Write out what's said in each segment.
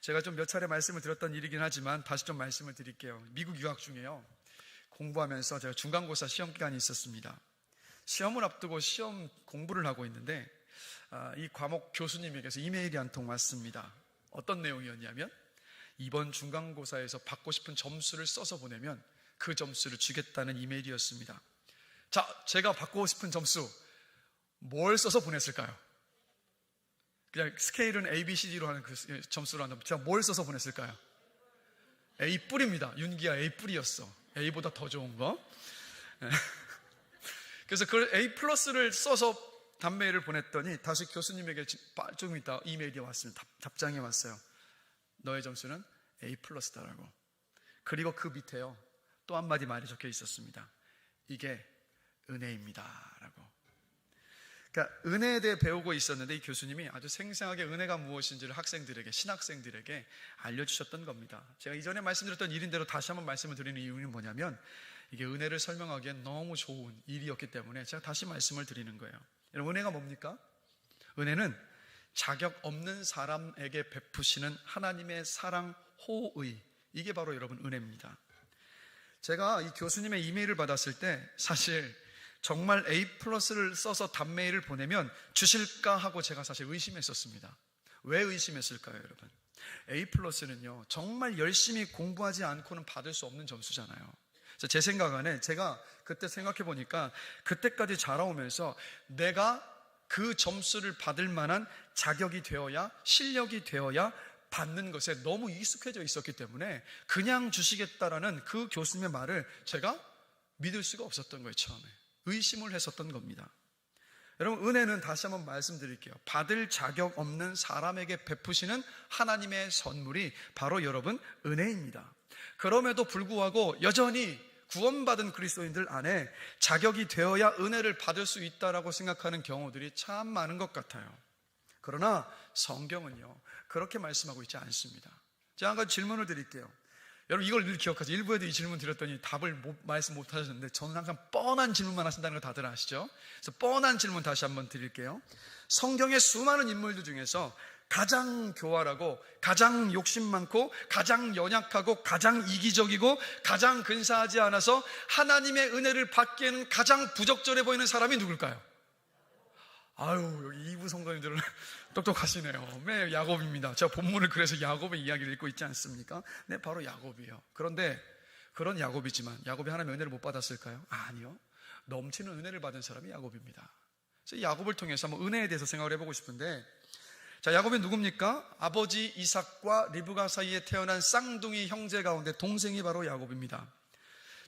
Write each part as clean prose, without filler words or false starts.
제가 좀 몇 차례 말씀을 드렸던 일이긴 하지만 다시 좀 말씀을 드릴게요. 미국 유학 중에요, 공부하면서 제가 중간고사 시험 기간이 있었습니다. 시험을 앞두고 시험 공부를 하고 있는데 이 과목 교수님에게서 이메일이 한 통 왔습니다. 어떤 내용이었냐면, 이번 중간고사에서 받고 싶은 점수를 써서 보내면 그 점수를 주겠다는 이메일이었습니다. 자, 제가 받고 싶은 점수 뭘 써서 보냈을까요? 그냥 스케일은 ABCD로 하는 그 점수로 한다면 제가 뭘 써서 보냈을까요? A뿔입니다. 윤기야 A뿔이었어. A보다 더 좋은 거. 그래서 그 A 플러스를 써서 답메일을 보냈더니 다시 교수님에게 좀 있다 이메일이 왔습니다. 답장이 왔어요. 너의 점수는 A 플러스다라고. 그리고 그 밑에요, 또 한마디 말이 적혀 있었습니다. 이게 은혜입니다 라고. 그러니까 은혜에 대해 배우고 있었는데 이 교수님이 아주 생생하게 은혜가 무엇인지를 학생들에게, 신학생들에게 알려주셨던 겁니다. 제가 이전에 말씀드렸던 일인대로 다시 한번 말씀을 드리는 이유는 뭐냐면, 이게 은혜를 설명하기엔 너무 좋은 일이었기 때문에 제가 다시 말씀을 드리는 거예요. 여러분, 은혜가 뭡니까? 은혜는 자격 없는 사람에게 베푸시는 하나님의 사랑, 호의, 이게 바로 여러분 은혜입니다. 제가 이 교수님의 이메일을 받았을 때 사실 정말 A 플러스를 써서 답메일을 보내면 주실까 하고 제가 사실 의심했었습니다. 왜 의심했을까요, 여러분? A 플러스는요, 정말 열심히 공부하지 않고는 받을 수 없는 점수잖아요. 그래서 제 생각 안에, 제가 그때 생각해 보니까 그때까지 자라오면서 내가 그 점수를 받을 만한 자격이 되어야, 실력이 되어야 받는 것에 너무 익숙해져 있었기 때문에 그냥 주시겠다라는 그 교수님의 말을 제가 믿을 수가 없었던 거예요. 처음에 의심을 했었던 겁니다. 여러분, 은혜는 다시 한번 말씀드릴게요. 받을 자격 없는 사람에게 베푸시는 하나님의 선물이 바로 여러분 은혜입니다. 그럼에도 불구하고 여전히 구원받은 그리스도인들 안에 자격이 되어야 은혜를 받을 수 있다라고 생각하는 경우들이 참 많은 것 같아요. 그러나 성경은요, 그렇게 말씀하고 있지 않습니다. 제가 한 가지 질문을 드릴게요. 여러분, 이걸 늘 기억하세요. 일부에도 이 질문 드렸더니 답을 말씀 못 하셨는데, 저는 항상 뻔한 질문만 하신다는 거 다들 아시죠? 그래서 뻔한 질문 다시 한번 드릴게요. 성경의 수많은 인물들 중에서 가장 교활하고, 가장 욕심 많고, 가장 연약하고, 가장 이기적이고, 가장 근사하지 않아서 하나님의 은혜를 받기에는 가장 부적절해 보이는 사람이 누굴까요? 아유, 여기 2부 성도님들은 똑똑하시네요. 네, 야곱입니다. 제가 본문을 그래서 야곱의 이야기를 읽고 있지 않습니까? 네, 바로 야곱이에요. 그런데 그런 야곱이지만 야곱이 하나님의 은혜를 못 받았을까요? 아니요. 넘치는 은혜를 받은 사람이 야곱입니다. 그래서 야곱을 통해서 한번 은혜에 대해서 생각을 해보고 싶은데, 자, 야곱이 누굽니까? 아버지 이삭과 리브가 사이에 태어난 쌍둥이 형제 가운데 동생이 바로 야곱입니다.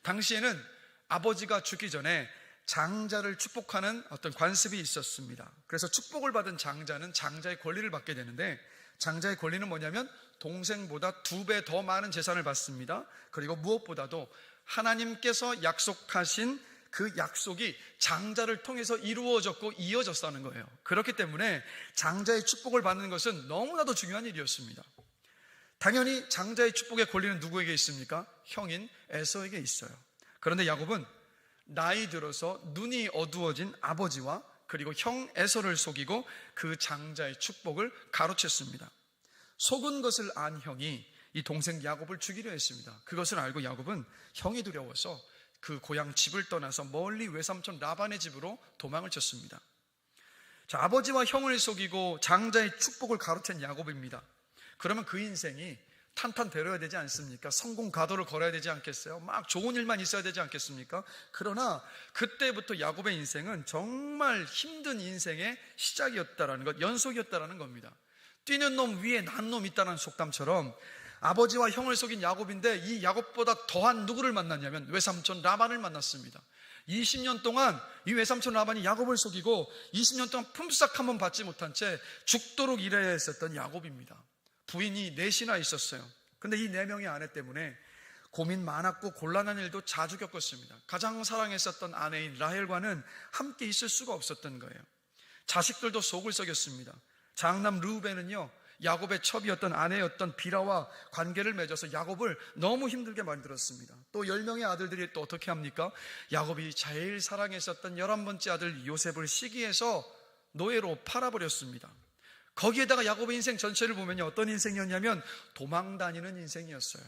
당시에는 아버지가 죽기 전에 장자를 축복하는 어떤 관습이 있었습니다. 그래서 축복을 받은 장자는 장자의 권리를 받게 되는데, 장자의 권리는 뭐냐면 동생보다 2배 더 많은 재산을 받습니다. 그리고 무엇보다도 하나님께서 약속하신 그 약속이 장자를 통해서 이루어졌고 이어졌다는 거예요. 그렇기 때문에 장자의 축복을 받는 것은 너무나도 중요한 일이었습니다. 당연히 장자의 축복의 권리는 누구에게 있습니까? 형인 에서에게 있어요. 그런데 야곱은 나이 들어서 눈이 어두워진 아버지와 그리고 형 에서를 속이고 그 장자의 축복을 가로챘습니다. 속은 것을 안 형이 이 동생 야곱을 죽이려 했습니다. 그것을 알고 야곱은 형이 두려워서 그 고향 집을 떠나서 멀리 외삼촌 라반의 집으로 도망을 쳤습니다. 자, 아버지와 형을 속이고 장자의 축복을 가로챈 야곱입니다. 그러면 그 인생이 탄탄대로야 되지 않습니까? 성공 가도를 걸어야 되지 않겠어요? 막 좋은 일만 있어야 되지 않겠습니까? 그러나 그때부터 야곱의 인생은 정말 힘든 인생의 시작이었다라는 것, 연속이었다라는 겁니다. 뛰는 놈 위에 난 놈 있다는 속담처럼 아버지와 형을 속인 야곱인데, 이 야곱보다 더한 누구를 만났냐면 외삼촌 라반을 만났습니다. 20년 동안 이 외삼촌 라반이 야곱을 속이고 20년 동안 품삯 한번 받지 못한 채 죽도록 일해야 했었던 야곱입니다. 부인이 넷이나 있었어요. 근데 이 4명의 아내 때문에 고민 많았고 곤란한 일도 자주 겪었습니다. 가장 사랑했었던 아내인 라헬과는 함께 있을 수가 없었던 거예요. 자식들도 속을 썩였습니다. 장남 르우벤은요, 야곱의 첩이었던 아내였던 비라와 관계를 맺어서 야곱을 너무 힘들게 만들었습니다. 또 10명의 아들들이 또 어떻게 합니까? 야곱이 제일 사랑했었던 11번째 아들 요셉을 시기해서 노예로 팔아버렸습니다. 거기에다가 야곱의 인생 전체를 보면요, 어떤 인생이었냐면 도망다니는 인생이었어요.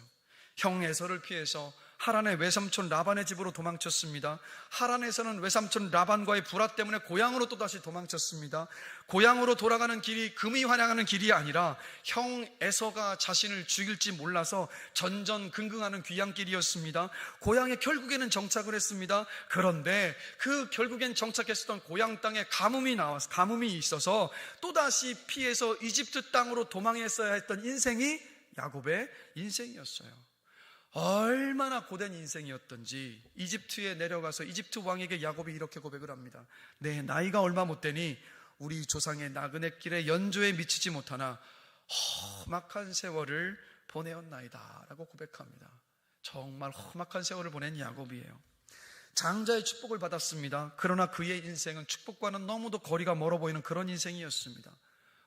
형 에서를 피해서 하란의 외삼촌 라반의 집으로 도망쳤습니다. 하란에서는 외삼촌 라반과의 불화 때문에 고향으로 또다시 도망쳤습니다. 고향으로 돌아가는 길이 금이 환영하는 길이 아니라 형 에서가 자신을 죽일지 몰라서 전전긍긍하는 귀향길이었습니다. 고향에 결국에는 정착을 했습니다. 그런데 그 결국엔 정착했었던 고향 땅에 가뭄이 있어서 또다시 피해서 이집트 땅으로 도망했어야 했던 인생이 야곱의 인생이었어요. 얼마나 고된 인생이었던지 이집트에 내려가서 이집트 왕에게 야곱이 이렇게 고백을 합니다. 내 나이가 얼마 못 되니 우리 조상의 나그네 길에 연조에 미치지 못하나 험악한 세월을 보내었나이다 라고 고백합니다. 정말 험악한 세월을 보낸 야곱이에요. 장자의 축복을 받았습니다. 그러나 그의 인생은 축복과는 너무도 거리가 멀어 보이는 그런 인생이었습니다.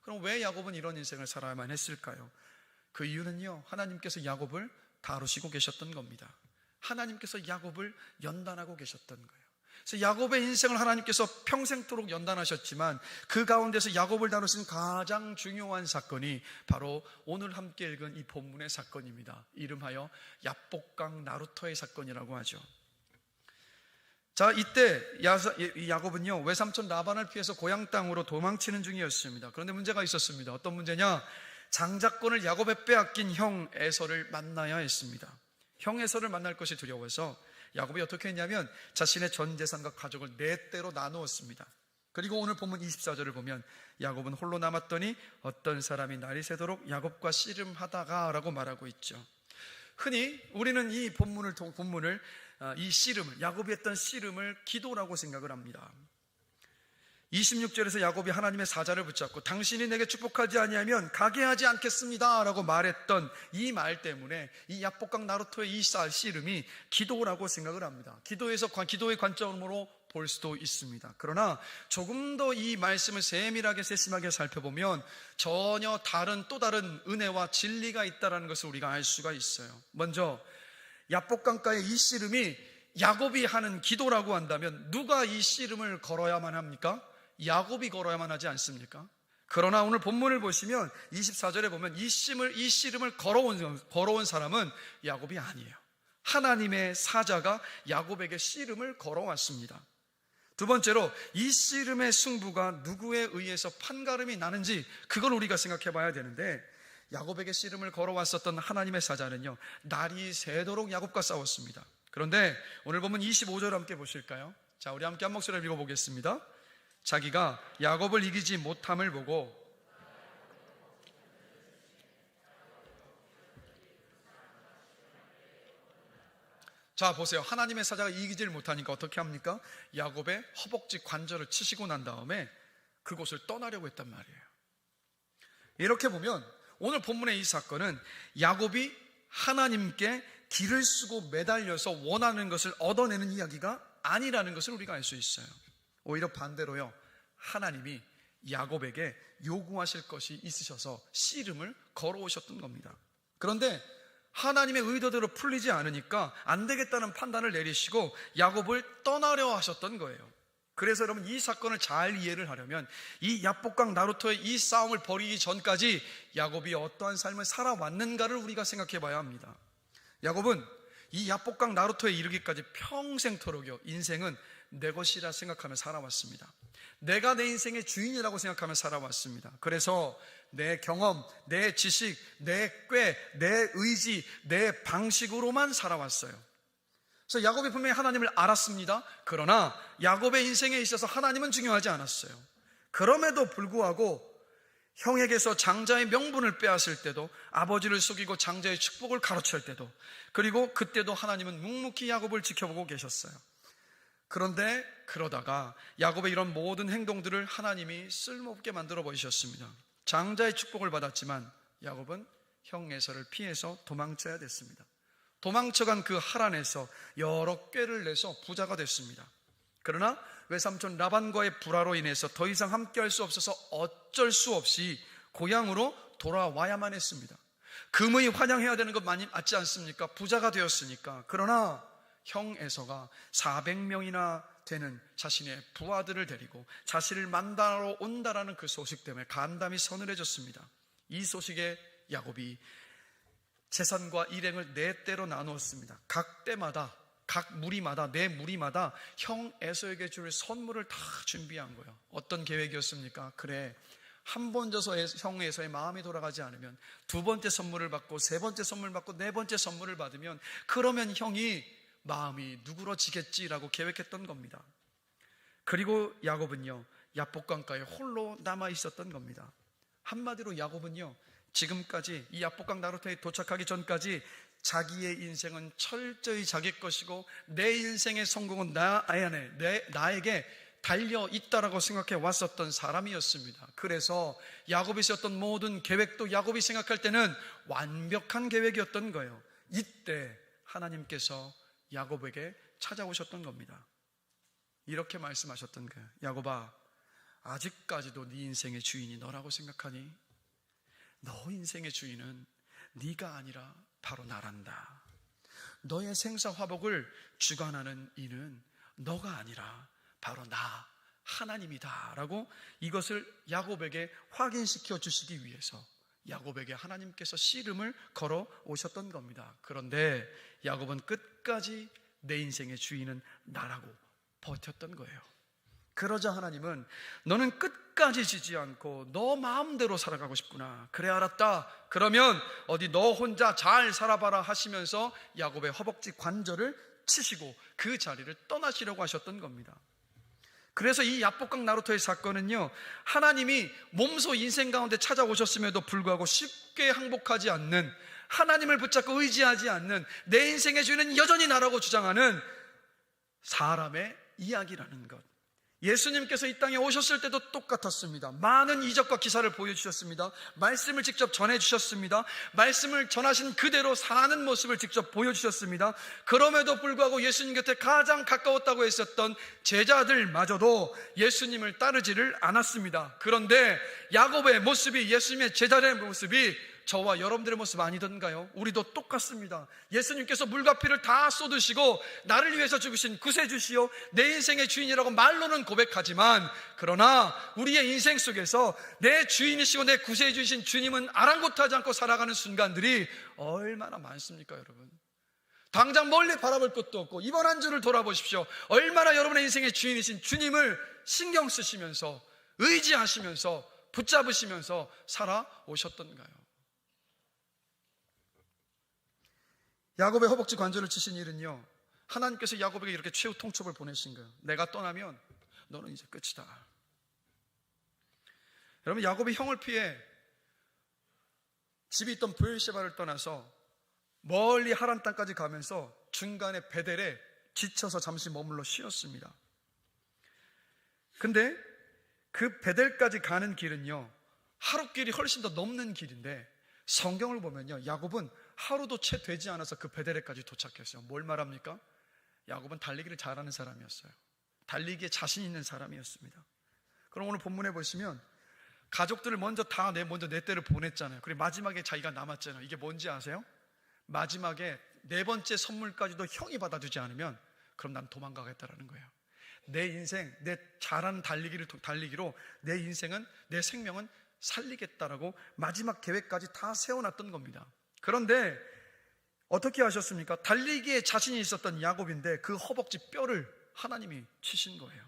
그럼 왜 야곱은 이런 인생을 살아야만 했을까요? 그 이유는요, 하나님께서 야곱을 다루시고 계셨던 겁니다. 하나님께서 야곱을 연단하고 계셨던 거예요. 그래서 야곱의 인생을 하나님께서 평생토록 연단하셨지만 그 가운데서 야곱을 다루신 가장 중요한 사건이 바로 오늘 함께 읽은 이 본문의 사건입니다. 이름하여 야복강 나루터의 사건이라고 하죠. 자, 이때 야곱은요, 외삼촌 라반을 피해서 고향 땅으로 도망치는 중이었습니다. 그런데 문제가 있었습니다. 어떤 문제냐? 장자권을 야곱에 빼앗긴 형 에서를 만나야 했습니다. 형 에서를 만날 것이 두려워서 야곱이 어떻게 했냐면 자신의 전 재산과 가족을 네 대로 나누었습니다. 그리고 오늘 본문 24절을 보면 야곱은 홀로 남았더니 어떤 사람이 날이 새도록 야곱과 씨름하다가 라고 말하고 있죠. 흔히 우리는 이 본문을 이 씨름을, 야곱이 했던 씨름을 기도라고 생각을 합니다. 26절에서 야곱이 하나님의 사자를 붙잡고 당신이 내게 축복하지 아니하면 가게 하지 않겠습니다 라고 말했던 이 말 때문에 이 야복강 나루토의 이 씨름이 기도라고 생각을 합니다. 기도의 관점으로 볼 수도 있습니다. 그러나 조금 더 이 말씀을 세밀하게 세심하게 살펴보면 전혀 또 다른 은혜와 진리가 있다는 것을 우리가 알 수가 있어요. 먼저 야복강가의 이 씨름이 야곱이 하는 기도라고 한다면 누가 이 씨름을 걸어야만 합니까? 야곱이 걸어야만 하지 않습니까? 그러나 오늘 본문을 보시면 24절에 보면 이 씨름을 걸어온 사람은 야곱이 아니에요. 하나님의 사자가 야곱에게 씨름을 걸어왔습니다. 두 번째로 이 씨름의 승부가 누구에 의해서 판가름이 나는지 그걸 우리가 생각해 봐야 되는데, 야곱에게 씨름을 걸어왔었던 하나님의 사자는요, 날이 새도록 야곱과 싸웠습니다. 그런데 오늘 보면 25절 함께 보실까요? 자, 우리 함께 한 목소리를 읽어보겠습니다. 자기가 야곱을 이기지 못함을 보고 자 보세요. 하나님의 사자가 이기지를 못하니까 어떻게 합니까? 야곱의 허벅지 관절을 치시고 난 다음에 그곳을 떠나려고 했단 말이에요. 이렇게 보면 오늘 본문의 이 사건은 야곱이 하나님께 길을 쓰고 매달려서 원하는 것을 얻어내는 이야기가 아니라는 것을 우리가 알 수 있어요. 오히려 반대로요, 하나님이 야곱에게 요구하실 것이 있으셔서 씨름을 걸어오셨던 겁니다. 그런데 하나님의 의도대로 풀리지 않으니까 안 되겠다는 판단을 내리시고 야곱을 떠나려 하셨던 거예요. 그래서 여러분, 이 사건을 잘 이해를 하려면 이 야복강 나루토의 이 싸움을 벌이기 전까지 야곱이 어떠한 삶을 살아왔는가를 우리가 생각해 봐야 합니다. 야곱은 이 야복강 나루토에 이르기까지 평생토록요, 인생은 내 것이라 생각하며 살아왔습니다. 내가 내 인생의 주인이라고 생각하며 살아왔습니다. 그래서 내 경험, 내 지식, 내 꾀, 내 의지, 내 방식으로만 살아왔어요. 그래서 야곱이 분명히 하나님을 알았습니다. 그러나 야곱의 인생에 있어서 하나님은 중요하지 않았어요. 그럼에도 불구하고 형에게서 장자의 명분을 빼앗을 때도, 아버지를 속이고 장자의 축복을 가로챌 때도, 그리고 그때도 하나님은 묵묵히 야곱을 지켜보고 계셨어요. 그런데 그러다가 야곱의 이런 모든 행동들을 하나님이 쓸모없게 만들어 버리셨습니다. 장자의 축복을 받았지만 야곱은 형 에서를 피해서 도망쳐야 됐습니다. 도망쳐간 그 하란에서 여러 꾀를 내서 부자가 됐습니다. 그러나 외삼촌 라반과의 불화로 인해서 더 이상 함께할 수 없어서 어쩔 수 없이 고향으로 돌아와야만 했습니다. 금의 환영해야 되는 것 맞지 않습니까? 부자가 되었으니까. 그러나 형 에서가 400명이나 되는 자신의 부하들을 데리고 자신을 만나러 온다라는 그 소식 때문에 간담이 서늘해졌습니다. 이 소식에 야곱이 재산과 일행을 네 때로 나누었습니다. 각 때마다, 각 무리마다, 네 무리마다 형 에서에게 줄 선물을 다 준비한 거예요. 어떤 계획이었습니까? 그래, 한 번 줘서 형 에서의 마음이 돌아가지 않으면 두 번째 선물을 받고 세 번째 선물 받고 네 번째 선물을 받으면 그러면 형이 마음이 누그러지겠지라고 계획했던 겁니다. 그리고 야곱은요, 야복강가에 홀로 남아 있었던 겁니다. 한마디로 야곱은요, 지금까지 이 야복강 나루터에 도착하기 전까지 자기의 인생은 철저히 자기 것이고 내 인생의 성공은 나에게 달려 있다라고 생각해 왔었던 사람이었습니다. 그래서 야곱이 세웠던 모든 계획도 야곱이 생각할 때는 완벽한 계획이었던 거예요. 이때 하나님께서 야곱에게 찾아오셨던 겁니다. 이렇게 말씀하셨던 거예요. 야곱아, 아직까지도 네 인생의 주인이 너라고 생각하니? 너 인생의 주인은 네가 아니라 바로 나란다. 너의 생사화복을 주관하는 이는 너가 아니라 바로 나 하나님이다 라고 이것을 야곱에게 확인시켜 주시기 위해서 야곱에게 하나님께서 씨름을 걸어 오셨던 겁니다. 그런데 야곱은 끝까지 내 인생의 주인은 나라고 버텼던 거예요. 그러자 하나님은 너는 끝까지 지지 않고 너 마음대로 살아가고 싶구나. 그래, 알았다. 그러면 어디 너 혼자 잘 살아봐라 하시면서 야곱의 허벅지 관절을 치시고 그 자리를 떠나시려고 하셨던 겁니다. 그래서 이 야복강 나루터의 사건은요, 하나님이 몸소 인생 가운데 찾아오셨음에도 불구하고 쉽게 항복하지 않는, 하나님을 붙잡고 의지하지 않는, 내 인생의 주인은 여전히 나라고 주장하는 사람의 이야기라는 것. 예수님께서 이 땅에 오셨을 때도 똑같았습니다. 많은 이적과 기사를 보여주셨습니다. 말씀을 직접 전해주셨습니다. 말씀을 전하신 그대로 사는 모습을 직접 보여주셨습니다. 그럼에도 불구하고 예수님 곁에 가장 가까웠다고 했었던 제자들마저도 예수님을 따르지를 않았습니다. 그런데 야곱의 모습이, 예수님의 제자들의 모습이 저와 여러분들의 모습 아니던가요? 우리도 똑같습니다. 예수님께서 물과 피를 다 쏟으시고 나를 위해서 죽으신 구세주시요 내 인생의 주인이라고 말로는 고백하지만, 그러나 우리의 인생 속에서 내 주인이시고 내 구세주이신 주님은 아랑곳하지 않고 살아가는 순간들이 얼마나 많습니까, 여러분? 당장 멀리 바라볼 것도 없고 이번 한 주를 돌아보십시오. 얼마나 여러분의 인생의 주인이신 주님을 신경 쓰시면서 의지하시면서 붙잡으시면서 살아오셨던가요? 야곱의 허벅지 관절을 치신 일은요, 하나님께서 야곱에게 이렇게 최후 통첩을 보내신 거예요. 내가 떠나면 너는 이제 끝이다. 여러분, 야곱이 형을 피해 집이 있던 브엘셰바를 떠나서 멀리 하란 땅까지 가면서 중간에 베델에 지쳐서 잠시 머물러 쉬었습니다. 근데 그 베델까지 가는 길은요, 하루길이 훨씬 더 넘는 길인데 성경을 보면요, 야곱은 하루도 채 되지 않아서 그 베델에까지 도착했어요. 뭘 말합니까? 야곱은 달리기를 잘하는 사람이었어요. 달리기에 자신 있는 사람이었습니다. 그럼 오늘 본문에 보시면 가족들을 먼저 내 떼를 보냈잖아요. 그리고 마지막에 자기가 남았잖아요. 이게 뭔지 아세요? 마지막에 네 번째 선물까지도 형이 받아주지 않으면 그럼 난 도망가겠다라는 거예요. 내 인생, 내 잘하는 달리기로 내 인생은, 내 생명은 살리겠다라고 마지막 계획까지 다 세워놨던 겁니다. 그런데 어떻게 하셨습니까? 달리기에 자신이 있었던 야곱인데 그 허벅지 뼈를 하나님이 치신 거예요.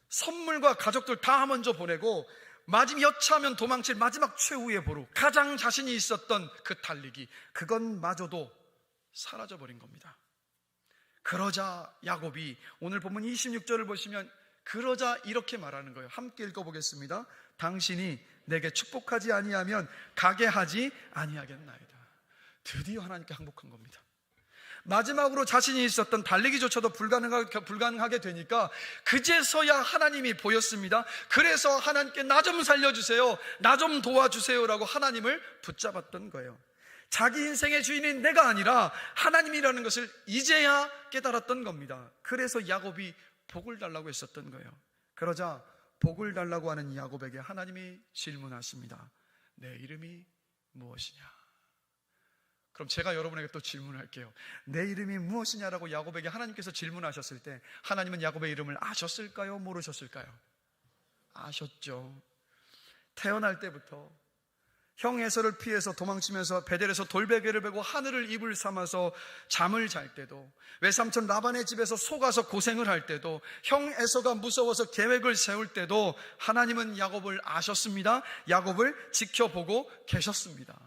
선물과 가족들 다 먼저 보내고 여차하면 도망칠 마지막 최후의 보루, 가장 자신이 있었던 그 달리기, 그것마저도 사라져버린 겁니다. 그러자 야곱이, 오늘 본문 26절을 보시면 그러자 이렇게 말하는 거예요. 함께 읽어보겠습니다. 당신이 내게 축복하지 아니하면 가게 하지 아니하겠나이다. 드디어 하나님께 항복한 겁니다. 마지막으로 자신이 있었던 달리기조차도 불가능하게 되니까 그제서야 하나님이 보였습니다. 그래서 하나님께 나 좀 살려주세요, 나 좀 도와주세요라고 하나님을 붙잡았던 거예요. 자기 인생의 주인인 내가 아니라 하나님이라는 것을 이제야 깨달았던 겁니다. 그래서 야곱이 복을 달라고 했었던 거예요. 그러자 복을 달라고 하는 야곱에게 하나님이 질문하십니다. 내 이름이 무엇이냐? 그럼 제가 여러분에게 또 질문할게요. 내 이름이 무엇이냐라고 야곱에게 하나님께서 질문하셨을 때 하나님은 야곱의 이름을 아셨을까요? 모르셨을까요? 아셨죠. 태어날 때부터 형 에서를 피해서 도망치면서 베델에서 돌베개를 베고 하늘을 이불 삼아서 잠을 잘 때도, 외삼촌 라반의 집에서 속아서 고생을 할 때도, 형 에서가 무서워서 계획을 세울 때도 하나님은 야곱을 아셨습니다. 야곱을 지켜보고 계셨습니다.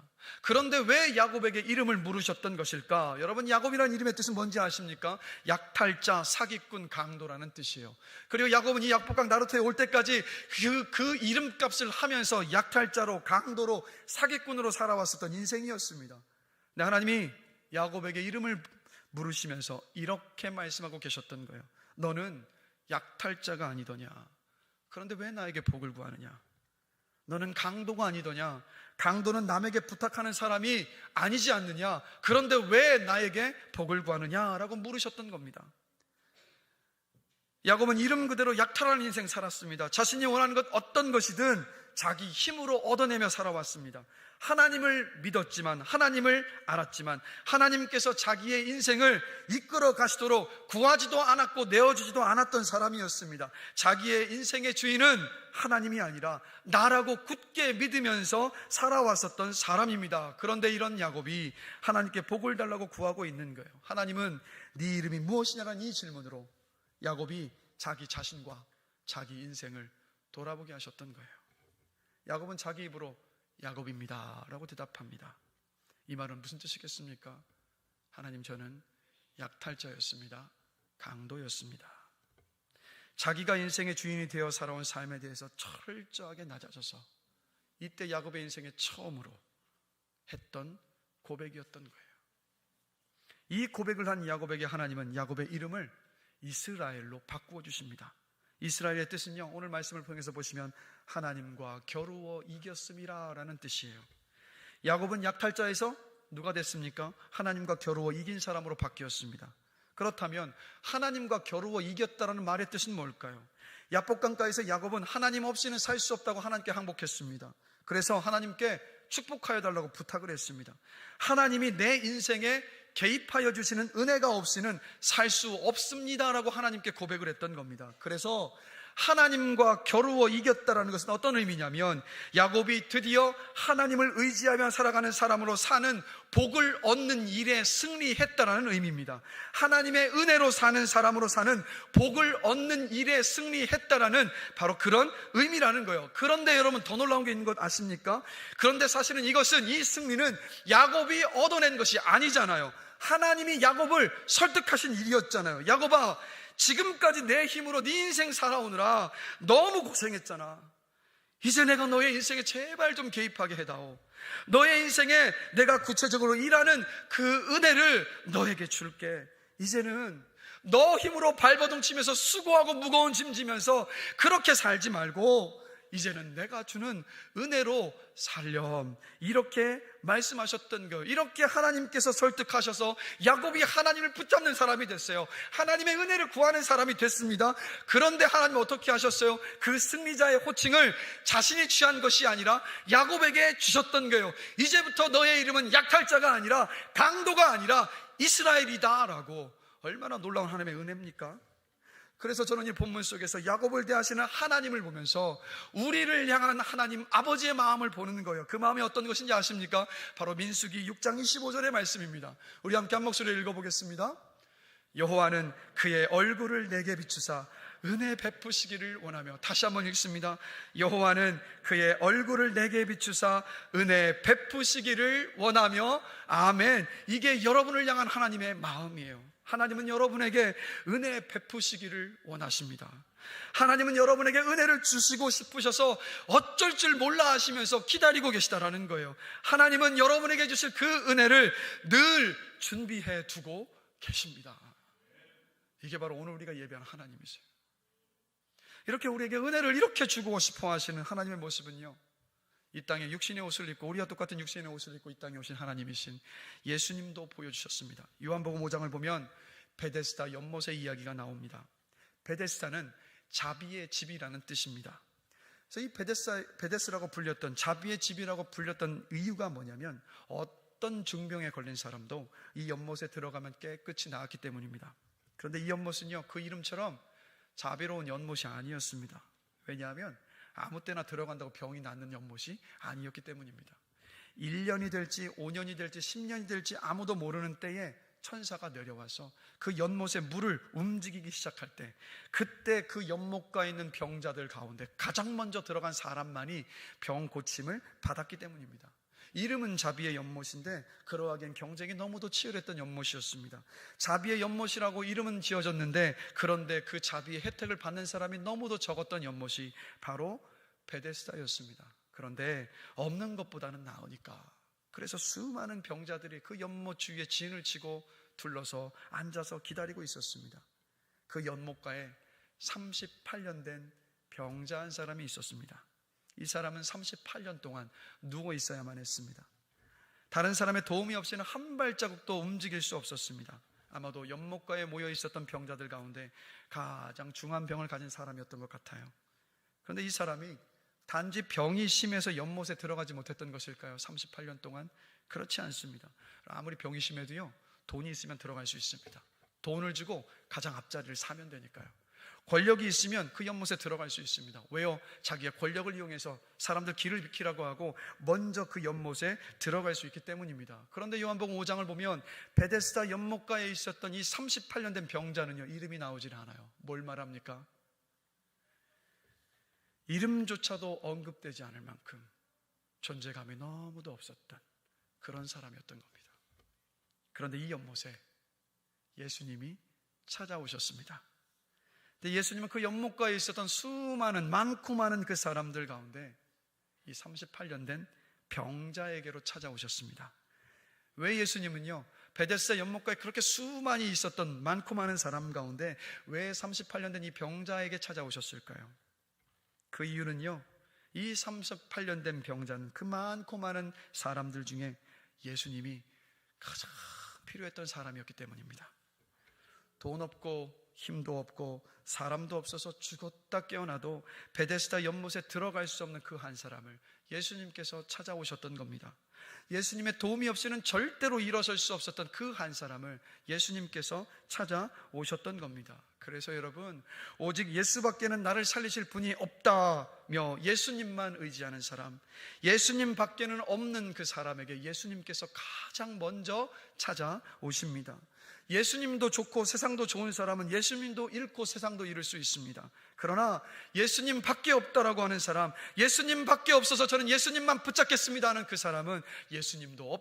그런데 왜 야곱에게 이름을 물으셨던 것일까? 여러분, 야곱이라는 이름의 뜻은 뭔지 아십니까? 약탈자, 사기꾼, 강도라는 뜻이에요. 그리고 야곱은 이 약복강 나루터에 올 때까지 그 이름값을 하면서 약탈자로, 강도로, 사기꾼으로 살아왔었던 인생이었습니다. 근데 하나님이 야곱에게 이름을 물으시면서 이렇게 말씀하고 계셨던 거예요. 너는 약탈자가 아니더냐? 그런데 왜 나에게 복을 구하느냐? 너는 강도가 아니더냐? 강도는 남에게 부탁하는 사람이 아니지 않느냐? 그런데 왜 나에게 복을 구하느냐라고 물으셨던 겁니다. 야곱은 이름 그대로 약탈하는 인생 살았습니다. 자신이 원하는 것 어떤 것이든 자기 힘으로 얻어내며 살아왔습니다. 하나님을 믿었지만, 하나님을 알았지만, 하나님께서 자기의 인생을 이끌어 가시도록 구하지도 않았고 내어주지도 않았던 사람이었습니다. 자기의 인생의 주인은 하나님이 아니라 나라고 굳게 믿으면서 살아왔었던 사람입니다. 그런데 이런 야곱이 하나님께 복을 달라고 구하고 있는 거예요. 하나님은 네 이름이 무엇이냐는 이 질문으로 야곱이 자기 자신과 자기 인생을 돌아보게 하셨던 거예요. 야곱은 자기 입으로 야곱입니다 라고 대답합니다. 이 말은 무슨 뜻이겠습니까? 하나님, 저는 약탈자였습니다. 강도였습니다. 자기가 인생의 주인이 되어 살아온 삶에 대해서 철저하게 낮아져서 이때 야곱의 인생에 처음으로 했던 고백이었던 거예요. 이 고백을 한 야곱에게 하나님은 야곱의 이름을 이스라엘로 바꾸어 주십니다. 이스라엘의 뜻은요, 오늘 말씀을 통해서 보시면 하나님과 겨루어 이겼음이라 라는 뜻이에요. 야곱은 약탈자에서 누가 됐습니까? 하나님과 겨루어 이긴 사람으로 바뀌었습니다. 그렇다면 하나님과 겨루어 이겼다라는 말의 뜻은 뭘까요? 야복강가에서 야곱은 하나님 없이는 살 수 없다고 하나님께 항복했습니다. 그래서 하나님께 축복하여 달라고 부탁을 했습니다. 하나님이 내 인생에 개입하여 주시는 은혜가 없이는 살 수 없습니다라고 하나님께 고백을 했던 겁니다. 그래서 하나님과 겨루어 이겼다라는 것은 어떤 의미냐면 야곱이 드디어 하나님을 의지하며 살아가는 사람으로 사는 복을 얻는 일에 승리했다라는 의미입니다. 하나님의 은혜로 사는 사람으로 사는 복을 얻는 일에 승리했다라는 바로 그런 의미라는 거예요. 그런데 여러분, 더 놀라운 게 있는 것 아십니까? 그런데 사실은 이것은, 이 승리는 야곱이 얻어낸 것이 아니잖아요. 하나님이 야곱을 설득하신 일이었잖아요. 야곱아, 지금까지 내 힘으로 네 인생 살아오느라 너무 고생했잖아. 이제 내가 너의 인생에 제발 좀 개입하게 해다오. 너의 인생에 내가 구체적으로 일하는 그 은혜를 너에게 줄게. 이제는 너 힘으로 발버둥 치면서 수고하고 무거운 짐 지면서 그렇게 살지 말고 이제는 내가 주는 은혜로 살렴. 이렇게 말씀하셨던 거예요. 이렇게 하나님께서 설득하셔서 야곱이 하나님을 붙잡는 사람이 됐어요. 하나님의 은혜를 구하는 사람이 됐습니다. 그런데 하나님은 어떻게 하셨어요? 그 승리자의 호칭을 자신이 취한 것이 아니라 야곱에게 주셨던 거예요. 이제부터 너의 이름은 약탈자가 아니라 강도가 아니라 이스라엘이다 라고. 얼마나 놀라운 하나님의 은혜입니까? 그래서 저는 이 본문 속에서 야곱을 대하시는 하나님을 보면서 우리를 향한 하나님 아버지의 마음을 보는 거예요. 그 마음이 어떤 것인지 아십니까? 바로 민수기 6장 25절의 말씀입니다. 우리 함께 한 목소리로 읽어보겠습니다. 여호와는 그의 얼굴을 내게 비추사 은혜 베푸시기를 원하며. 다시 한번 읽습니다. 여호와는 그의 얼굴을 내게 비추사 은혜 베푸시기를 원하며. 아멘. 이게 여러분을 향한 하나님의 마음이에요. 하나님은 여러분에게 은혜 베푸시기를 원하십니다. 하나님은 여러분에게 은혜를 주시고 싶으셔서 어쩔 줄 몰라 하시면서 기다리고 계시다라는 거예요. 하나님은 여러분에게 주실 그 은혜를 늘 준비해 두고 계십니다. 이게 바로 오늘 우리가 예배하는 하나님이세요. 이렇게 우리에게 은혜를 이렇게 주고 싶어 하시는 하나님의 모습은요, 이 땅에 육신의 옷을 입고, 우리와 똑같은 육신의 옷을 입고 이 땅에 오신 하나님이신 예수님도 보여주셨습니다. 요한복음 5장을 보면 베데스다 연못의 이야기가 나옵니다. 베데스다는 자비의 집이라는 뜻입니다. 그래서 이 베데스라고 불렸던, 자비의 집이라고 불렸던 이유가 뭐냐면 어떤 중병에 걸린 사람도 이 연못에 들어가면 깨끗이 나았기 때문입니다. 그런데 이 연못은요, 그 이름처럼 자비로운 연못이 아니었습니다. 왜냐하면 아무 때나 들어간다고 병이 낫는 연못이 아니었기 때문입니다. 1년이 될지 5년이 될지 10년이 될지 아무도 모르는 때에 천사가 내려와서 그 연못의 물을 움직이기 시작할 때, 그때 그 연못가에 있는 병자들 가운데 가장 먼저 들어간 사람만이 병 고침을 받았기 때문입니다. 이름은 자비의 연못인데 그러하기엔 경쟁이 너무도 치열했던 연못이었습니다. 자비의 연못이라고 이름은 지어졌는데, 그런데 그 자비의 혜택을 받는 사람이 너무도 적었던 연못이 바로 베데스다였습니다. 그런데 없는 것보다는 나으니까, 그래서 수많은 병자들이 그 연못 주위에 진을 치고 둘러서 앉아서 기다리고 있었습니다. 그 연못가에 38년 된 병자 한 사람이 있었습니다. 이 사람은 38년 동안 누워 있어야만 했습니다. 다른 사람의 도움이 없이는 한 발자국도 움직일 수 없었습니다. 아마도 연못가에 모여 있었던 병자들 가운데 가장 중한 병을 가진 사람이었던 것 같아요. 그런데 이 사람이 단지 병이 심해서 연못에 들어가지 못했던 것일까요? 38년 동안? 그렇지 않습니다. 아무리 병이 심해도요, 돈이 있으면 들어갈 수 있습니다. 돈을 주고 가장 앞자리를 사면 되니까요. 권력이 있으면 그 연못에 들어갈 수 있습니다. 왜요? 자기의 권력을 이용해서 사람들 길을 비키라고 하고 먼저 그 연못에 들어갈 수 있기 때문입니다. 그런데 요한복음 5장을 보면 베데스다 연못가에 있었던 이 38년 된 병자는요, 이름이 나오질 않아요. 뭘 말합니까? 이름조차도 언급되지 않을 만큼 존재감이 너무도 없었던 그런 사람이었던 겁니다. 그런데 이 연못에 예수님이 찾아오셨습니다. 근데 예수님은 그 연못가에 있었던 수많은, 많고 많은 그 사람들 가운데 이 38년 된 병자에게로 찾아오셨습니다. 왜 예수님은요, 베데스다 연못가에 그렇게 수많이 있었던 많고 많은 사람 가운데 왜 38년 된 이 병자에게 찾아오셨을까요? 그 이유는요, 이 38년 된 병자는 그 많고 많은 사람들 중에 예수님이 가장 필요했던 사람이었기 때문입니다. 돈 없고 힘도 없고 사람도 없어서 죽었다 깨어나도 베데스다 연못에 들어갈 수 없는 그 한 사람을 예수님께서 찾아오셨던 겁니다. 예수님의 도움이 없이는 절대로 일어설 수 없었던 그 한 사람을 예수님께서 찾아오셨던 겁니다. 그래서 여러분, 오직 예수밖에는 나를 살리실 분이 없다며 예수님만 의지하는 사람, 예수님 밖에는 없는 그 사람에게 예수님께서 가장 먼저 찾아오십니다. 예수님도 좋고 세상도 좋은 사람은 예수님도 잃고 세상도 잃을 수 있습니다. 그러나 예수님 밖에 없다라고 하는 사람, 예수님 밖에 없어서 저는 예수님만 붙잡겠습니다 하는 그 사람은 예수님도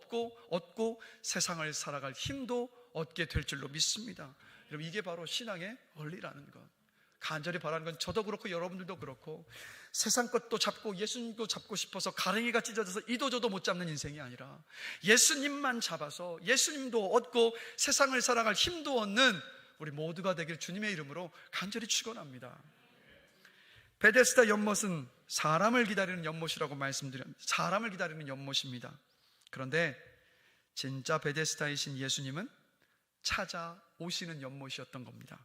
얻고 세상을 살아갈 힘도 얻게 될 줄로 믿습니다. 여러분, 이게 바로 신앙의 원리라는 것. 간절히 바라는 건 저도 그렇고 여러분들도 그렇고, 세상 것도 잡고 예수님도 잡고 싶어서 가랭이가 찢어져서 이도저도 못 잡는 인생이 아니라 예수님만 잡아서 예수님도 얻고 세상을 살아갈 힘도 얻는 우리 모두가 되길 주님의 이름으로 간절히 축원합니다. 베데스다 연못은 사람을 기다리는 연못이라고 말씀드렸는데, 사람을 기다리는 연못입니다. 그런데 진짜 베데스다이신 예수님은 찾아오시는 연못이었던 겁니다.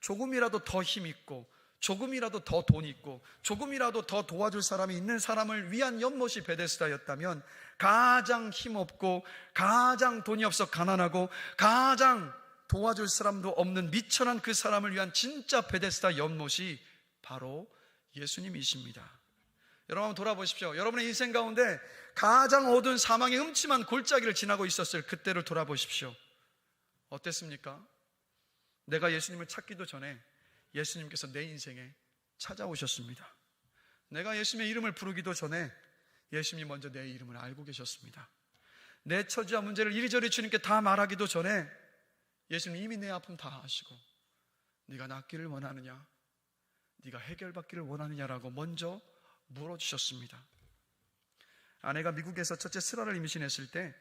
조금이라도 더 힘있고, 조금이라도 더 돈 있고, 조금이라도 더 도와줄 사람이 있는 사람을 위한 연못이 베데스다였다면, 가장 힘없고 가장 돈이 없어 가난하고 가장 도와줄 사람도 없는 미천한 그 사람을 위한 진짜 베데스다 연못이 바로 예수님이십니다. 여러분 한번 돌아보십시오. 여러분의 인생 가운데 가장 어두운 사망의 음침한 골짜기를 지나고 있었을 그때를 돌아보십시오. 어땠습니까? 내가 예수님을 찾기도 전에 예수님께서 내 인생에 찾아오셨습니다. 내가 예수님의 이름을 부르기도 전에 예수님이 먼저 내 이름을 알고 계셨습니다. 내 처지와 문제를 이리저리 주님께 다 말하기도 전에 예수님이 이미 내 아픔 다 아시고, 네가 낫기를 원하느냐, 네가 해결받기를 원하느냐라고 먼저 물어주셨습니다. 아내가 미국에서 첫째 슬아를 임신했을 때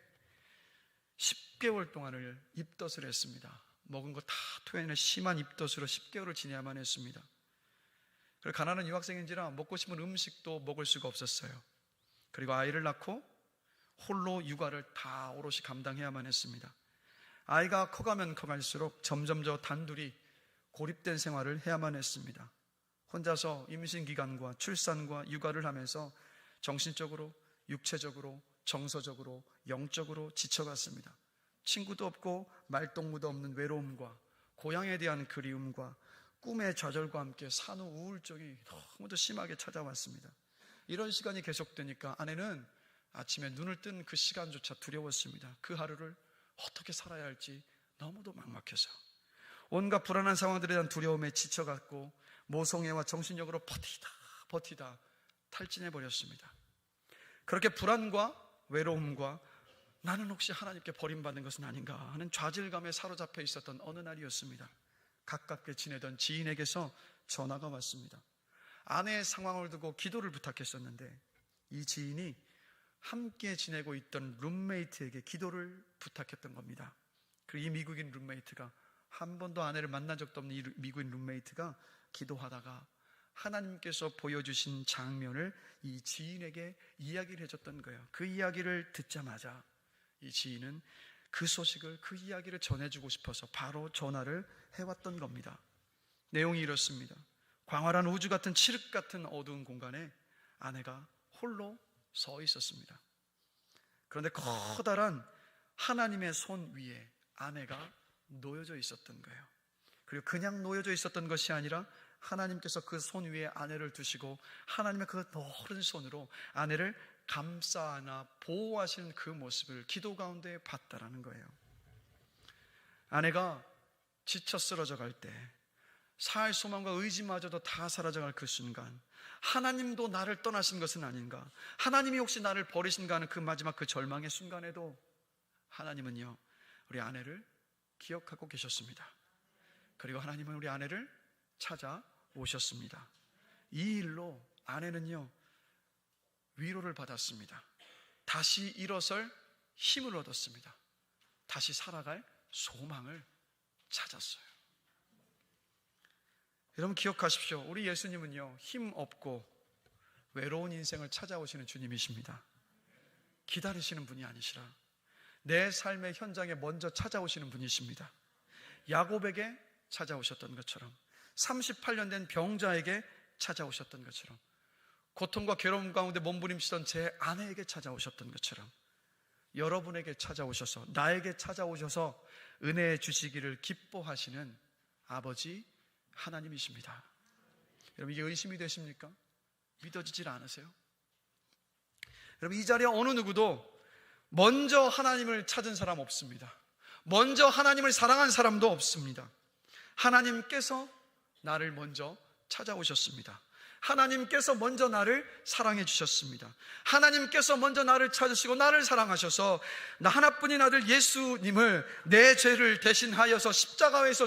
10개월 동안을 입덧을 했습니다. 먹은 거 다 토해내는 심한 입덧으로 10개월을 지내야만 했습니다. 그리고 가난한 유학생인지라 먹고 싶은 음식도 먹을 수가 없었어요. 그리고 아이를 낳고 홀로 육아를 다 오롯이 감당해야만 했습니다. 아이가 커가면 커갈수록 점점 더 단둘이 고립된 생활을 해야만 했습니다. 혼자서 임신 기간과 출산과 육아를 하면서 정신적으로, 육체적으로, 정서적으로, 영적으로 지쳐갔습니다. 친구도 없고 말동무도 없는 외로움과 고향에 대한 그리움과 꿈의 좌절과 함께 산후 우울증이 너무도 심하게 찾아왔습니다. 이런 시간이 계속되니까 아내는 아침에 눈을 뜬 그 시간조차 두려웠습니다. 그 하루를 어떻게 살아야 할지 너무도 막막해서 온갖 불안한 상황들에 대한 두려움에 지쳐갔고 모성애와 정신력으로 버티다 탈진해버렸습니다. 그렇게 불안과 외로움과 나는 혹시 하나님께 버림받는 것은 아닌가 하는 좌절감에 사로잡혀 있었던 어느 날이었습니다. 가깝게 지내던 지인에게서 전화가 왔습니다. 아내의 상황을 두고 기도를 부탁했었는데 이 지인이 함께 지내고 있던 룸메이트에게 기도를 부탁했던 겁니다. 그리고 이 미국인 룸메이트가 한 번도 아내를 만난 적도 없는 이 미국인 룸메이트가 기도하다가 하나님께서 보여주신 장면을 이 지인에게 이야기를 해줬던 거예요. 그 이야기를 듣자마자 이 지인은 그 소식을, 그 이야기를 전해주고 싶어서 바로 전화를 해왔던 겁니다. 내용이 이렇습니다. 광활한 우주 같은 칠흑 같은 어두운 공간에 아내가 홀로 서 있었습니다. 그런데 커다란 하나님의 손 위에 아내가 놓여져 있었던 거예요. 그리고 그냥 놓여져 있었던 것이 아니라 하나님께서 그 손 위에 아내를 두시고 하나님의 그 넓은 손으로 아내를 감싸 안아 보호하시는 그 모습을 기도 가운데 봤다라는 거예요. 아내가 지쳐 쓰러져 갈 때, 살 소망과 의지마저도 다 사라져갈 그 순간, 하나님도 나를 떠나신 것은 아닌가, 하나님이 혹시 나를 버리신가 하는 그 마지막 그 절망의 순간에도 하나님은요 우리 아내를 기억하고 계셨습니다. 그리고 하나님은 우리 아내를 찾아오셨습니다. 이 일로 아내는요 위로를 받았습니다. 다시 일어설 힘을 얻었습니다. 다시 살아갈 소망을 찾았어요. 여러분 기억하십시오. 우리 예수님은요 힘 없고 외로운 인생을 찾아오시는 주님이십니다. 기다리시는 분이 아니시라 내 삶의 현장에 먼저 찾아오시는 분이십니다. 야곱에게 찾아오셨던 것처럼, 38년 된 병자에게 찾아오셨던 것처럼, 고통과 괴로움 가운데 몸부림치던 제 아내에게 찾아오셨던 것처럼 여러분에게 찾아오셔서, 나에게 찾아오셔서 은혜 주시기를 기뻐하시는 아버지 하나님이십니다. 여러분 이게 의심이 되십니까? 믿어지질 않으세요? 여러분 이 자리에 어느 누구도 먼저 하나님을 찾은 사람 없습니다. 먼저 하나님을 사랑한 사람도 없습니다. 하나님께서 나를 먼저 찾아오셨습니다. 하나님께서 먼저 나를 사랑해 주셨습니다. 하나님께서 먼저 나를 찾으시고 나를 사랑하셔서 나 하나뿐인 아들 예수님을 내 죄를 대신하여서 십자가에서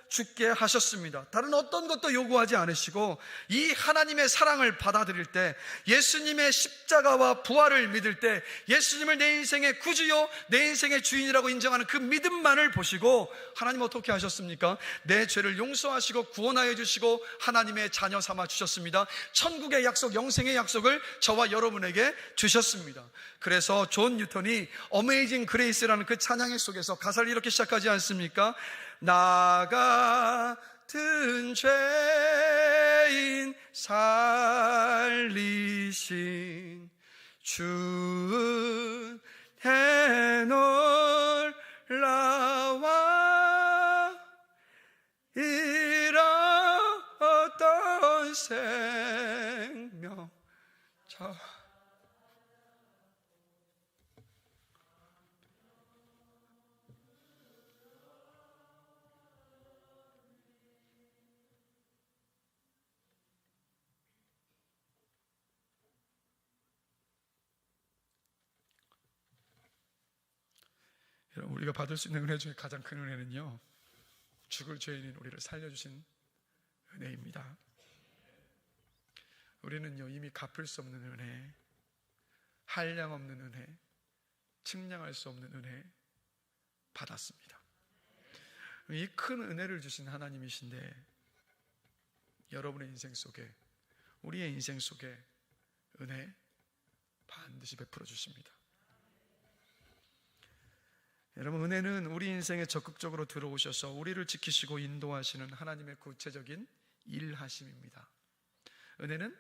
죽게 하셨습니다. 다른 어떤 것도 요구하지 않으시고 이 하나님의 사랑을 받아들일 때, 예수님의 십자가와 부활을 믿을 때 예수님을 내 인생의 구주요 내 인생의 주인이라고 인정하는 그 믿음만을 보시고 하나님 어떻게 하셨습니까? 내 죄를 용서하시고 구원하여 주시고 하나님의 자녀 삼아 주셨습니다. 천국의 약속, 영생의 약속을 저와 여러분에게 주셨습니다. 그래서 존 뉴턴이 어메이징 그레이스라는 그 찬양의 속에서 가사를 이렇게 시작하지 않습니까? 나 같은 죄인 살리신 주 해놀라와 잃었던 생명 우리가 받을 수 있는 은혜 중에 가장 큰 은혜는요 죽을 죄인인 우리를 살려주신 은혜입니다. 우리는요 이미 갚을 수 없는 은혜, 한량 없는 은혜, 측량할 수 없는 은혜 받았습니다. 이 큰 은혜를 주신 하나님이신데 여러분의 인생 속에, 우리의 인생 속에 은혜 반드시 베풀어 주십니다. 여러분 은혜는 우리 인생에 적극적으로 들어오셔서 우리를 지키시고 인도하시는 하나님의 구체적인 일하심입니다. 은혜는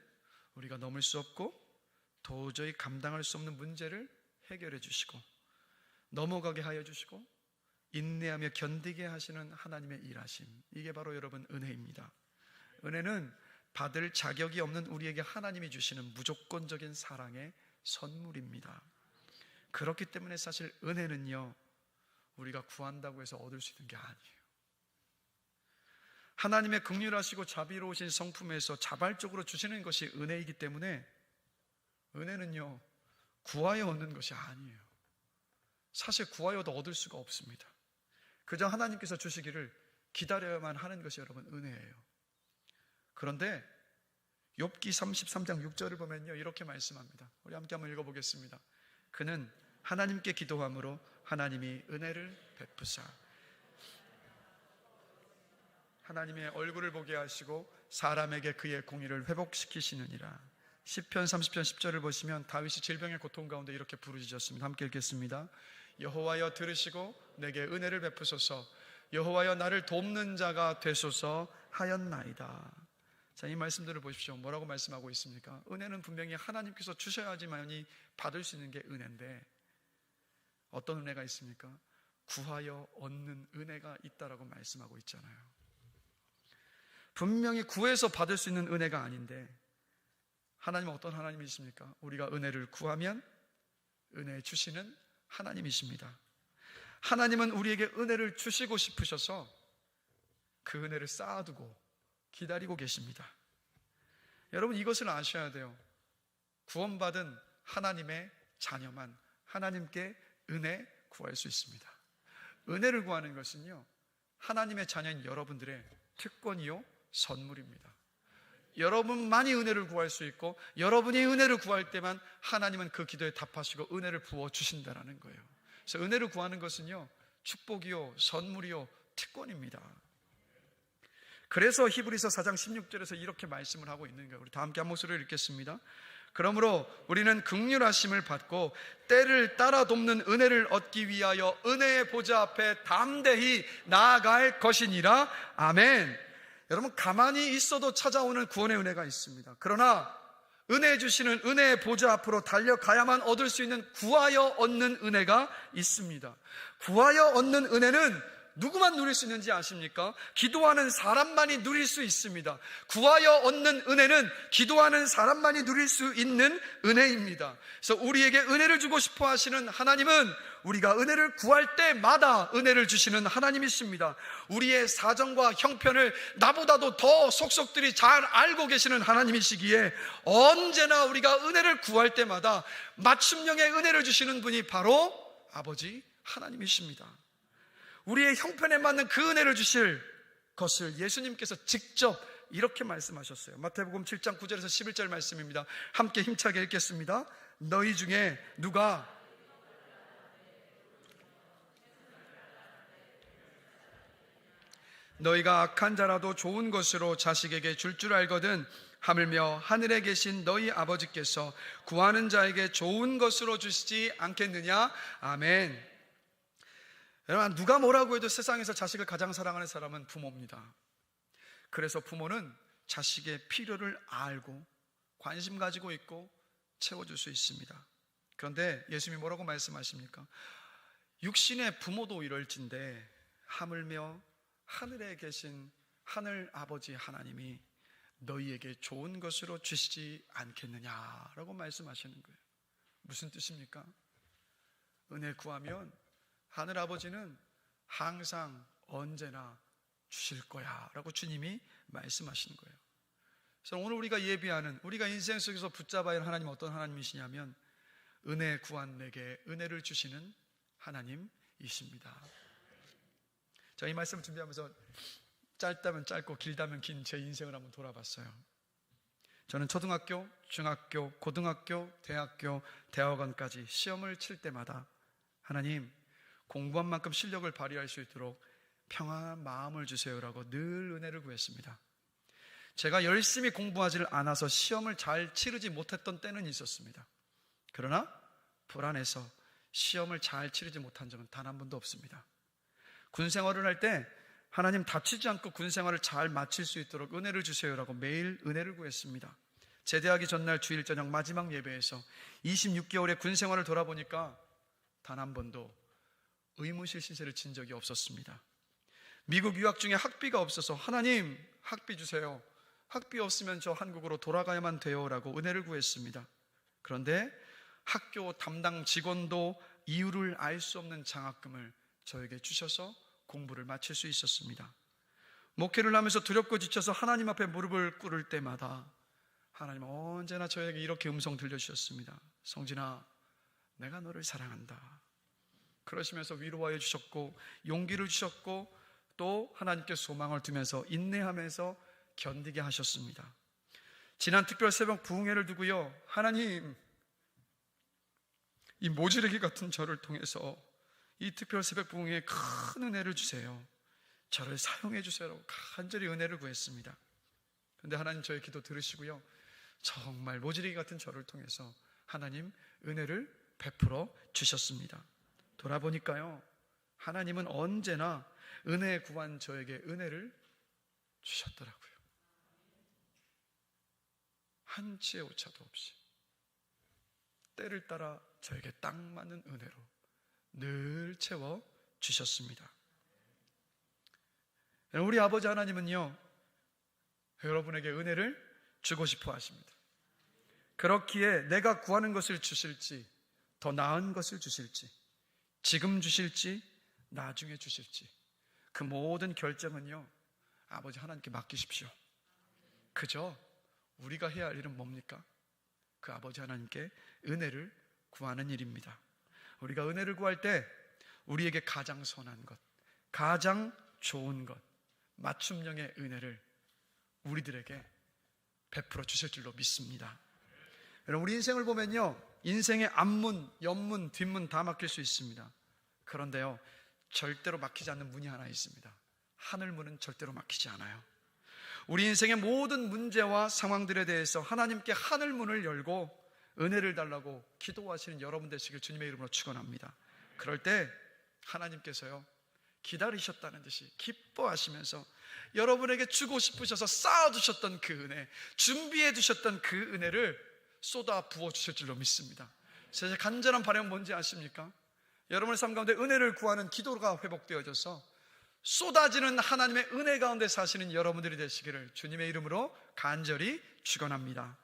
우리가 넘을 수 없고 도저히 감당할 수 없는 문제를 해결해 주시고 넘어가게 하여 주시고 인내하며 견디게 하시는 하나님의 일하심, 이게 바로 여러분 은혜입니다. 은혜는 받을 자격이 없는 우리에게 하나님이 주시는 무조건적인 사랑의 선물입니다. 그렇기 때문에 사실 은혜는요, 우리가 구한다고 해서 얻을 수 있는 게 아니에요. 하나님의 긍휼하시고 자비로우신 성품에서 자발적으로 주시는 것이 은혜이기 때문에 은혜는요, 구하여 얻는 것이 아니에요. 사실 구하여도 얻을 수가 없습니다. 그저 하나님께서 주시기를 기다려야만 하는 것이 여러분 은혜예요. 그런데 욥기 33장 6절을 보면요, 이렇게 말씀합니다. 우리 함께 한번 읽어보겠습니다. 그는 하나님께 기도함으로 하나님이 은혜를 베푸사 하나님의 얼굴을 보게 하시고 사람에게 그의 공의를 회복시키시느니라. 시편 30편 10절을 보시면 다윗이 질병의 고통 가운데 이렇게 부르짖었습니다. 함께 읽겠습니다. 여호와여 들으시고 내게 은혜를 베푸소서. 여호와여 나를 돕는 자가 되소서 하였나이다. 자, 이 말씀들을 보십시오. 뭐라고 말씀하고 있습니까? 은혜는 분명히 하나님께서 주셔야지만이 받을 수 있는 게 은혜인데, 어떤 은혜가 있습니까? 구하여 얻는 은혜가 있다라고 말씀하고 있잖아요. 분명히 구해서 받을 수 있는 은혜가 아닌데, 하나님은 어떤 하나님이십니까? 우리가 은혜를 구하면 은혜 주시는 하나님이십니다. 하나님은 우리에게 은혜를 주시고 싶으셔서 그 은혜를 쌓아두고 기다리고 계십니다. 여러분, 이것을 아셔야 돼요. 구원받은 하나님의 자녀만 하나님께 은혜 구할 수 있습니다. 은혜를 구하는 것은요, 하나님의 자녀인 여러분들의 특권이요 선물입니다. 여러분만이 은혜를 구할 수 있고, 여러분이 은혜를 구할 때만 하나님은 그 기도에 답하시고 은혜를 부어주신다는 거예요. 그래서 은혜를 구하는 것은요, 축복이요 선물이요 특권입니다. 그래서 히브리서 4장 16절에서 이렇게 말씀을 하고 있는 거예요. 우리 다 함께 한 목소리를 읽겠습니다. 그러므로 우리는 긍휼하심을 받고 때를 따라 돕는 은혜를 얻기 위하여 은혜의 보좌 앞에 담대히 나아갈 것이니라. 아멘. 여러분, 가만히 있어도 찾아오는 구원의 은혜가 있습니다. 그러나 은혜 주시는 은혜의 보좌 앞으로 달려가야만 얻을 수 있는 구하여 얻는 은혜가 있습니다. 구하여 얻는 은혜는 누구만 누릴 수 있는지 아십니까? 기도하는 사람만이 누릴 수 있습니다. 구하여 얻는 은혜는 기도하는 사람만이 누릴 수 있는 은혜입니다. 그래서 우리에게 은혜를 주고 싶어 하시는 하나님은 우리가 은혜를 구할 때마다 은혜를 주시는 하나님이십니다. 우리의 사정과 형편을 나보다도 더 속속들이 잘 알고 계시는 하나님이시기에 언제나 우리가 은혜를 구할 때마다 맞춤형의 은혜를 주시는 분이 바로 아버지 하나님이십니다. 우리의 형편에 맞는 그 은혜를 주실 것을 예수님께서 직접 이렇게 말씀하셨어요. 마태복음 7장 9절에서 11절 말씀입니다. 함께 힘차게 읽겠습니다. 너희 중에 누가 너희가 악한 자라도 좋은 것으로 자식에게 줄 알거든 하물며 하늘에 계신 너희 아버지께서 구하는 자에게 좋은 것으로 주시지 않겠느냐. 아멘. 여러분, 누가 뭐라고 해도 세상에서 자식을 가장 사랑하는 사람은 부모입니다. 그래서 부모는 자식의 필요를 알고 관심 가지고 있고 채워줄 수 있습니다. 그런데 예수님이 뭐라고 말씀하십니까? 육신의 부모도 이럴진데 하물며 하늘에 계신 하늘 아버지 하나님이 너희에게 좋은 것으로 주시지 않겠느냐라고 말씀하시는 거예요. 무슨 뜻입니까? 은혜 구하면 하늘 아버지는 항상 언제나 주실 거야 라고 주님이 말씀하시는 거예요. 그래서 오늘 우리가 예비하는, 우리가 인생 속에서 붙잡아야 할 하나님은 어떤 하나님이시냐면 은혜 구한 내게 은혜를 주시는 하나님이십니다. 자, 이 말씀 준비하면서 짧다면 짧고 길다면 긴 제 인생을 한번 돌아봤어요. 저는 초등학교, 중학교, 고등학교, 대학교, 대학원까지 시험을 칠 때마다 하나님, 공부한 만큼 실력을 발휘할 수 있도록 평안한 마음을 주세요라고 늘 은혜를 구했습니다. 제가 열심히 공부하지를 않아서 시험을 잘 치르지 못했던 때는 있었습니다. 그러나 불안해서 시험을 잘 치르지 못한 적은 단 한 번도 없습니다. 군생활을 할 때 하나님 다치지 않고 군생활을 잘 마칠 수 있도록 은혜를 주세요라고 매일 은혜를 구했습니다. 제대하기 전날 주일 저녁 마지막 예배에서 26개월의 군 생활을 돌아보니까 단 한 번도 의무실 신세를 진 적이 없었습니다. 미국 유학 중에 학비가 없어서 하나님 학비 주세요. 학비 없으면 저 한국으로 돌아가야만 돼요 라고 은혜를 구했습니다. 그런데 학교 담당 직원도 이유를 알 수 없는 장학금을 저에게 주셔서 공부를 마칠 수 있었습니다. 목회를 하면서 두렵고 지쳐서 하나님 앞에 무릎을 꿇을 때마다 하나님 언제나 저에게 이렇게 음성 들려주셨습니다. 성진아, 내가 너를 사랑한다. 그러시면서 위로하여 주셨고 용기를 주셨고 또 하나님께 소망을 두면서 인내하면서 견디게 하셨습니다. 지난 특별 새벽 부흥회를 두고요, 하나님 이 모지르기 같은 저를 통해서 이 특별 새벽 부흥회에 큰 은혜를 주세요. 저를 사용해 주세요. 간절히 은혜를 구했습니다. 그런데 하나님 저의 기도 들으시고요, 정말 모지르기 같은 저를 통해서 하나님 은혜를 베풀어 주셨습니다. 돌아보니까요, 하나님은 언제나 은혜 구한 저에게 은혜를 주셨더라고요. 한치의 오차도 없이 때를 따라 저에게 딱 맞는 은혜로 늘 채워 주셨습니다. 우리 아버지 하나님은요, 여러분에게 은혜를 주고 싶어 하십니다. 그렇기에 내가 구하는 것을 주실지, 더 나은 것을 주실지, 지금 주실지, 나중에 주실지, 그 모든 결정은요, 아버지 하나님께 맡기십시오. 그저 우리가 해야 할 일은 뭡니까? 그 아버지 하나님께 은혜를 구하는 일입니다. 우리가 은혜를 구할 때 우리에게 가장 선한 것, 가장 좋은 것, 맞춤형의 은혜를 우리들에게 베풀어 주실 줄로 믿습니다. 여러분, 우리 인생을 보면요, 인생의 앞문, 옆문, 뒷문 다 막힐 수 있습니다. 그런데요, 절대로 막히지 않는 문이 하나 있습니다. 하늘문은 절대로 막히지 않아요. 우리 인생의 모든 문제와 상황들에 대해서 하나님께 하늘문을 열고 은혜를 달라고 기도하시는 여러분 되시길 주님의 이름으로 축원합니다. 그럴 때 하나님께서요, 기다리셨다는 듯이 기뻐하시면서 여러분에게 주고 싶으셔서 쌓아두셨던 그 은혜, 준비해 두셨던 그 은혜를 쏟아 부어주실 줄로 믿습니다. 제 간절한 바람은 뭔지 아십니까? 여러분의 삶 가운데 은혜를 구하는 기도가 회복되어져서 쏟아지는 하나님의 은혜 가운데 사시는 여러분들이 되시기를 주님의 이름으로 간절히 축원합니다.